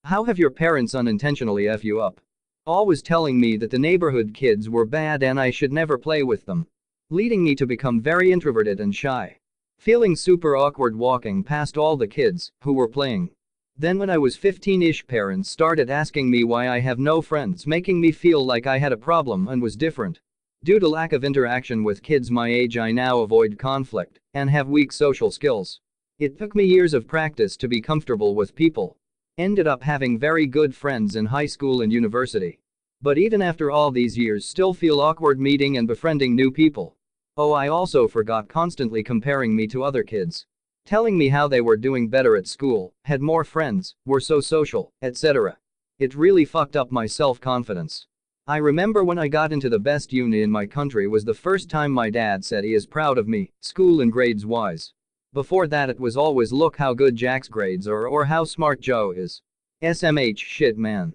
How have your parents unintentionally F you up? Always telling me that the neighborhood kids were bad and I should never play with them. Leading me to become very introverted and shy. Feeling super awkward walking past all the kids who were playing. Then when I was 15-ish, parents started asking me why I have no friends, making me feel like I had a problem and was different. Due to lack of interaction with kids my age, I now avoid conflict and have weak social skills. It took me years of practice to be comfortable with people. Ended up having very good friends in high school and university. But even after all these years, still feel awkward meeting and befriending new people. Oh, I also forgot constantly comparing me to other kids. Telling me how they were doing better at school, had more friends, were so social, etc. It really fucked up my self-confidence. I remember when I got into the best uni in my country was the first time my dad said he is proud of me, school and grades wise. Before that it was always look how good Jack's grades are or how smart Joe is. SMH shit man.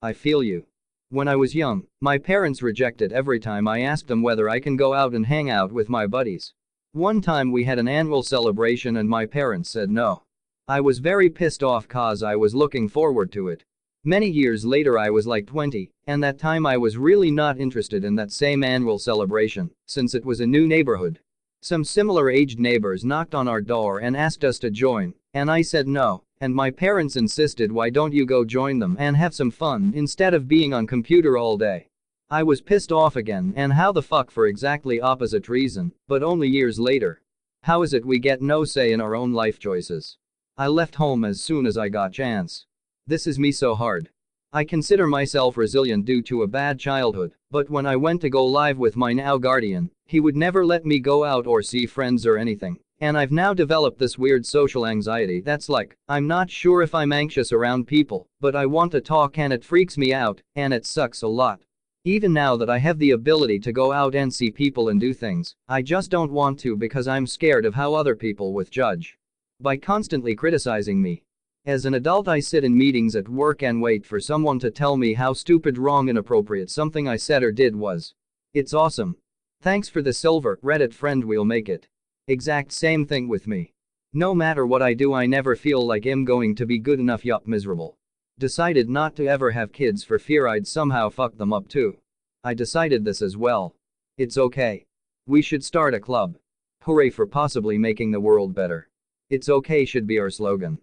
I feel you. When I was young, my parents rejected every time I asked them whether I can go out and hang out with my buddies. One time we had an annual celebration and my parents said no. I was very pissed off cause I was looking forward to it. Many years later I was like 20, and that time I was really not interested in that same annual celebration, since it was a new neighborhood. Some similar aged neighbors knocked on our door and asked us to join, and I said no, and my parents insisted why don't you go join them and have some fun instead of being on computer all day. I was pissed off again and how the fuck for exactly opposite reason, but only years later. How is it we get no say in our own life choices? I left home as soon as I got chance. This is me so hard. I consider myself resilient due to a bad childhood, but when I went to go live with my now guardian, he would never let me go out or see friends or anything. And I've now developed this weird social anxiety that's like, I'm not sure if I'm anxious around people, but I want to talk and it freaks me out, and it sucks a lot. Even now that I have the ability to go out and see people and do things, I just don't want to because I'm scared of how other people will judge. By constantly criticizing me. As an adult I sit in meetings at work and wait for someone to tell me how stupid, wrong, inappropriate something I said or did was. It's awesome. Thanks for the silver Reddit friend, we'll make it. Exact same thing with me. No matter what I do I never feel like I'm going to be good enough, yup, miserable. Decided not to ever have kids for fear I'd somehow fuck them up too. I decided this as well. It's okay. We should start a club. Hooray for possibly making the world better. It's okay should be our slogan.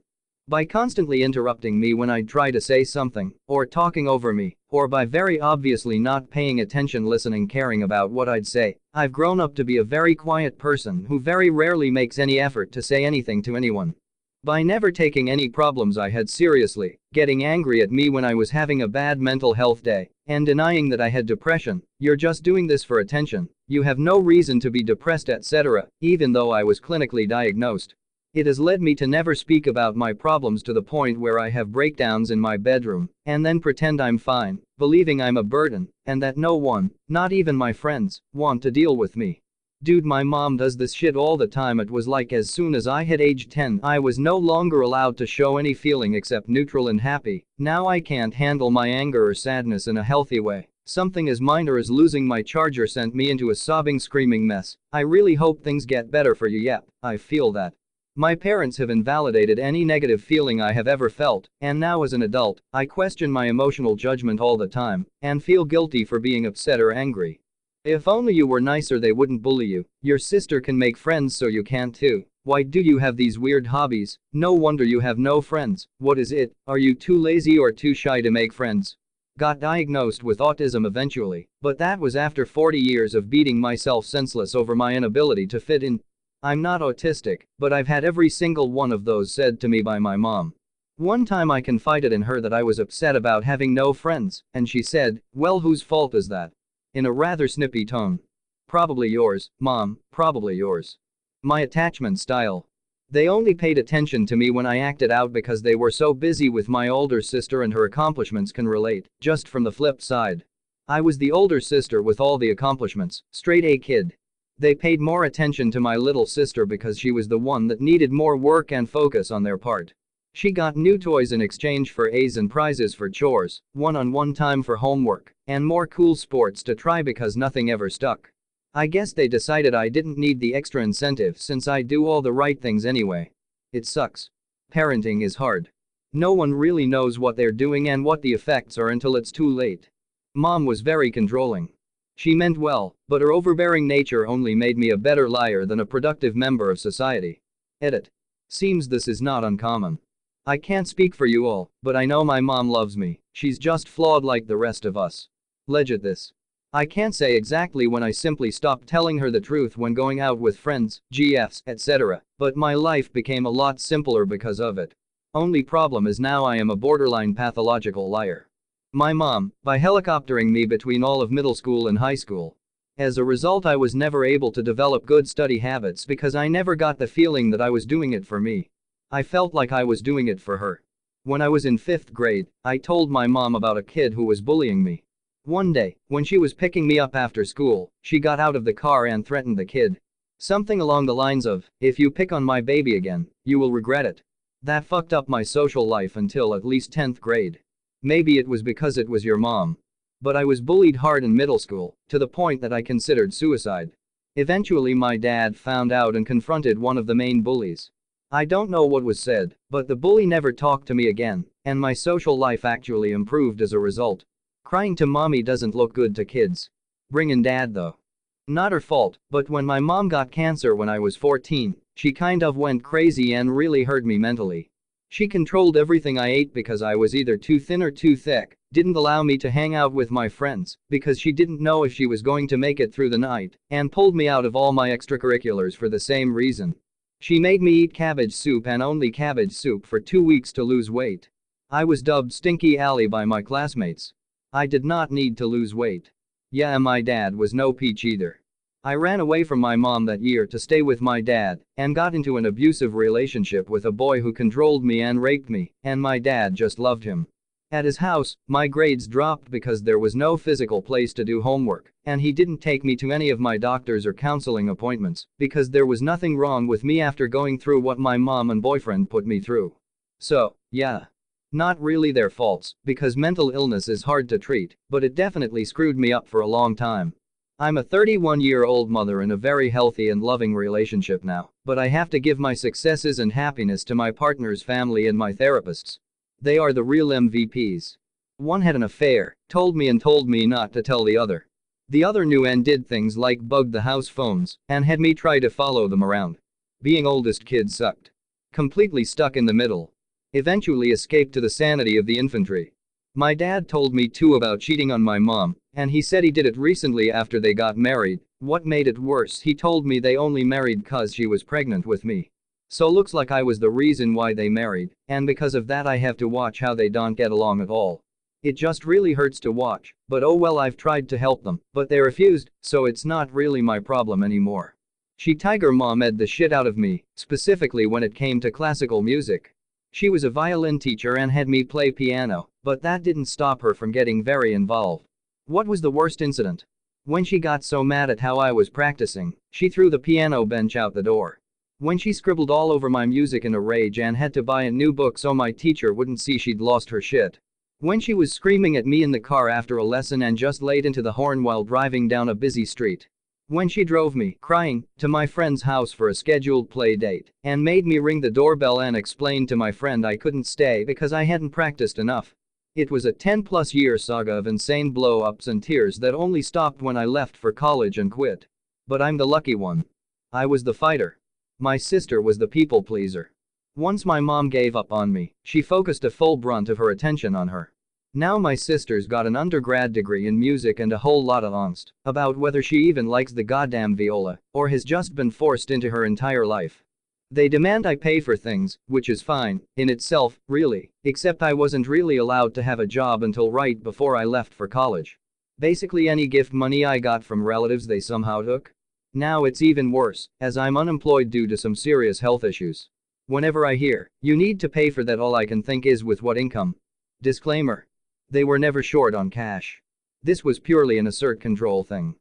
By constantly interrupting me when I try to say something, or talking over me, or by very obviously not paying attention, listening, caring about what I'd say, I've grown up to be a very quiet person who very rarely makes any effort to say anything to anyone. By never taking any problems I had seriously, getting angry at me when I was having a bad mental health day, and denying that I had depression, you're just doing this for attention, you have no reason to be depressed, etc., even though I was clinically diagnosed. It has led me to never speak about my problems to the point where I have breakdowns in my bedroom, and then pretend I'm fine, believing I'm a burden, and that no one, not even my friends, want to deal with me. Dude, my mom does this shit all the time. It was like as soon as I hit age 10, I was no longer allowed to show any feeling except neutral and happy. Now I can't handle my anger or sadness in a healthy way. Something as minor as losing my charger sent me into a sobbing, screaming mess. I really hope things get better for you. Yep, I feel that. My parents have invalidated any negative feeling I have ever felt, and now as an adult, I question my emotional judgment all the time, and feel guilty for being upset or angry. If only you were nicer they wouldn't bully you. Your sister can make friends so you can too. Why do you have these weird hobbies? No wonder you have no friends. What is it? Are you too lazy or too shy to make friends? Got diagnosed with autism eventually, but that was after 40 years of beating myself senseless over my inability to fit in. I'm not autistic, but I've had every single one of those said to me by my mom. One time I confided in her that I was upset about having no friends, and she said, "Well, whose fault is that?" In a rather snippy tone. "Probably yours, Mom, probably yours." My attachment style. They only paid attention to me when I acted out because they were so busy with my older sister and her accomplishments. Can relate, just from the flip side. I was the older sister with all the accomplishments, straight A kid. They paid more attention to my little sister because she was the one that needed more work and focus on their part. She got new toys in exchange for A's and prizes for chores, one-on-one time for homework, and more cool sports to try because nothing ever stuck. I guess they decided I didn't need the extra incentive since I do all the right things anyway. It sucks. Parenting is hard. No one really knows what they're doing and what the effects are until it's too late. Mom was very controlling. She meant well, but her overbearing nature only made me a better liar than a productive member of society. Edit. Seems this is not uncommon. I can't speak for you all, but I know my mom loves me. She's just flawed like the rest of us. Legit this. I can't say exactly when I simply stopped telling her the truth when going out with friends, GFs, etc., but my life became a lot simpler because of it. Only problem is now I am a borderline pathological liar. My mom, by helicoptering me between all of middle school and high school. As a result, I was never able to develop good study habits because I never got the feeling that I was doing it for me. I felt like I was doing it for her. When I was in 5th grade, I told my mom about a kid who was bullying me. One day, when she was picking me up after school, she got out of the car and threatened the kid. Something along the lines of, "If you pick on my baby again, you will regret it." That fucked up my social life until at least 10th grade. Maybe it was because it was your mom. But I was bullied hard in middle school, to the point that I considered suicide. Eventually my dad found out and confronted one of the main bullies. I don't know what was said, but the bully never talked to me again, and my social life actually improved as a result. Crying to mommy doesn't look good to kids. Bring in dad though. Not her fault, but when my mom got cancer when I was 14, she kind of went crazy and really hurt me mentally. She controlled everything I ate because I was either too thin or too thick, didn't allow me to hang out with my friends because she didn't know if she was going to make it through the night, and pulled me out of all my extracurriculars for the same reason. She made me eat cabbage soup and only cabbage soup for 2 weeks to lose weight. I was dubbed Stinky Alley by my classmates. I did not need to lose weight. Yeah, and my dad was no peach either. I ran away from my mom that year to stay with my dad and got into an abusive relationship with a boy who controlled me and raped me, and my dad just loved him. At his house, my grades dropped because there was no physical place to do homework, and he didn't take me to any of my doctors or counseling appointments because there was nothing wrong with me after going through what my mom and boyfriend put me through. So, yeah. Not really their faults, because mental illness is hard to treat, but it definitely screwed me up for a long time. I'm a 31-year-old mother in a very healthy and loving relationship now, but I have to give my successes and happiness to my partner's family and my therapists. They are the real MVPs. One had an affair, told me not to tell the other. The other knew and did things like bugged the house phones and had me try to follow them around. Being oldest kid sucked. Completely stuck in the middle. Eventually escaped to the sanity of the infantry. My dad told me too about cheating on my mom, and he said he did it recently after they got married. What made it worse, he told me they only married cause she was pregnant with me. So looks like I was the reason why they married, and because of that I have to watch how they don't get along at all. It just really hurts to watch, but oh well, I've tried to help them, but they refused, so it's not really my problem anymore. She tiger mom-ed the shit out of me, specifically when it came to classical music. She was a violin teacher and had me play piano, but that didn't stop her from getting very involved. What was the worst incident? When she got so mad at how I was practicing, she threw the piano bench out the door. When she scribbled all over my music in a rage and had to buy a new book so my teacher wouldn't see she'd lost her shit. When she was screaming at me in the car after a lesson and just laid into the horn while driving down a busy street. When she drove me, crying, to my friend's house for a scheduled play date and made me ring the doorbell and explain to my friend I couldn't stay because I hadn't practiced enough. It was a 10+ year saga of insane blow-ups and tears that only stopped when I left for college and quit. But I'm the lucky one. I was the fighter. My sister was the people pleaser. Once my mom gave up on me, she focused a full brunt of her attention on her. Now my sister's got an undergrad degree in music and a whole lot of angst about whether she even likes the goddamn viola or has just been forced into her entire life. They demand I pay for things, which is fine in itself, really, except I wasn't really allowed to have a job until right before I left for college. Basically any gift money I got from relatives they somehow took. Now it's even worse, as I'm unemployed due to some serious health issues. Whenever I hear, "You need to pay for that," all I can think is with what income? Disclaimer. They were never short on cash. This was purely an assert control thing.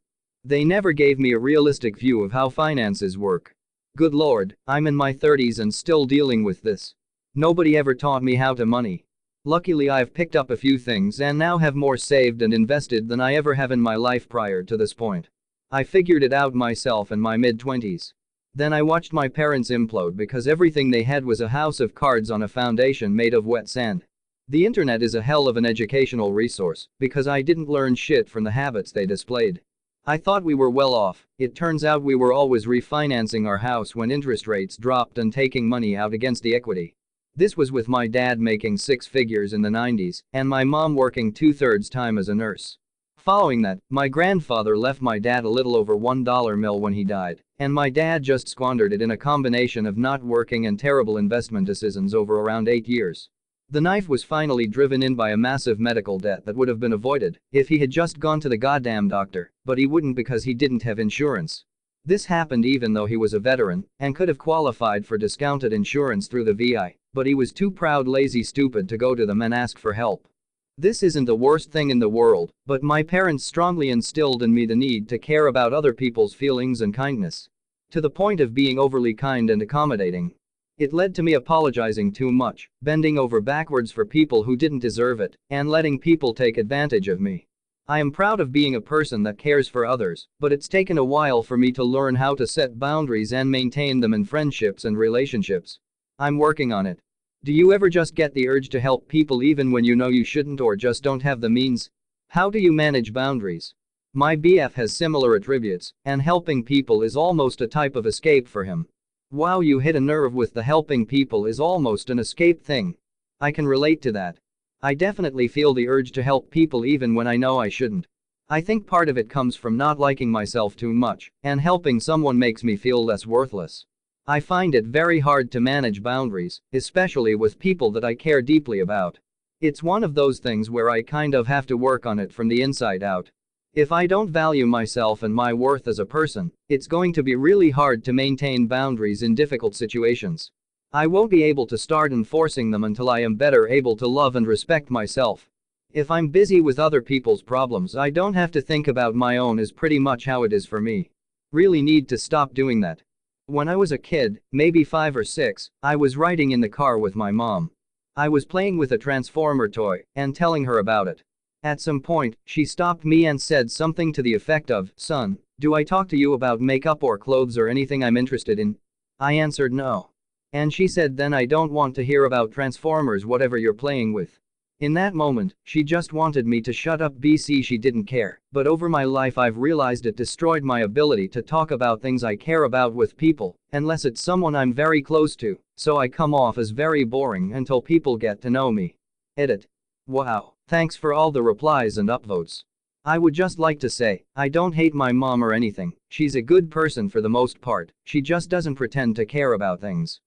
They never gave me a realistic view of how finances work. Good lord, I'm in my 30s and still dealing with this. Nobody ever taught me how to money. Luckily I've picked up a few things and now have more saved and invested than I ever have in my life prior to this point. I figured it out myself in my mid-20s. Then I watched my parents implode because everything they had was a house of cards on a foundation made of wet sand. The internet is a hell of an educational resource because I didn't learn shit from the habits they displayed. I thought we were well off. It turns out we were always refinancing our house when interest rates dropped and taking money out against the equity. This was with my dad making six figures in the 90s and my mom working 2/3 time as a nurse. Following that, my grandfather left my dad a little over $1 mil when he died, and my dad just squandered it in a combination of not working and terrible investment decisions over around 8 years. The knife was finally driven in by a massive medical debt that would have been avoided if he had just gone to the goddamn doctor, but he wouldn't because he didn't have insurance. This happened even though he was a veteran and could have qualified for discounted insurance through the VI, but he was too proud, lazy, stupid to go to them and ask for help. This isn't the worst thing in the world, but my parents strongly instilled in me the need to care about other people's feelings and kindness. To the point of being overly kind and accommodating. It led to me apologizing too much, bending over backwards for people who didn't deserve it, and letting people take advantage of me. I am proud of being a person that cares for others, but it's taken a while for me to learn how to set boundaries and maintain them in friendships and relationships. I'm working on it. Do you ever just get the urge to help people even when you know you shouldn't or just don't have the means? How do you manage boundaries? My BF has similar attributes, and helping people is almost a type of escape for him. Wow, you hit a nerve with the helping people is almost an escape thing. I can relate to that. I definitely feel the urge to help people even when I know I shouldn't. I think part of it comes from not liking myself too much, and helping someone makes me feel less worthless. I find it very hard to manage boundaries, especially with people that I care deeply about. It's one of those things where I kind of have to work on it from the inside out. If I don't value myself and my worth as a person, it's going to be really hard to maintain boundaries in difficult situations. I won't be able to start enforcing them until I am better able to love and respect myself. If I'm busy with other people's problems, I don't have to think about my own is pretty much how it is for me. Really need to stop doing that. When I was a kid, maybe 5 or 6, I was riding in the car with my mom. I was playing with a Transformer toy and telling her about it. At some point, she stopped me and said something to the effect of, "Son, do I talk to you about makeup or clothes or anything I'm interested in?" I answered no. And she said, "Then I don't want to hear about Transformers, whatever you're playing with." In that moment, she just wanted me to shut up. She didn't care, but over my life I've realized it destroyed my ability to talk about things I care about with people, unless it's someone I'm very close to, so I come off as very boring until people get to know me. Edit. Wow, thanks for all the replies and upvotes. I would just like to say, I don't hate my mom or anything, she's a good person for the most part, she just doesn't pretend to care about things.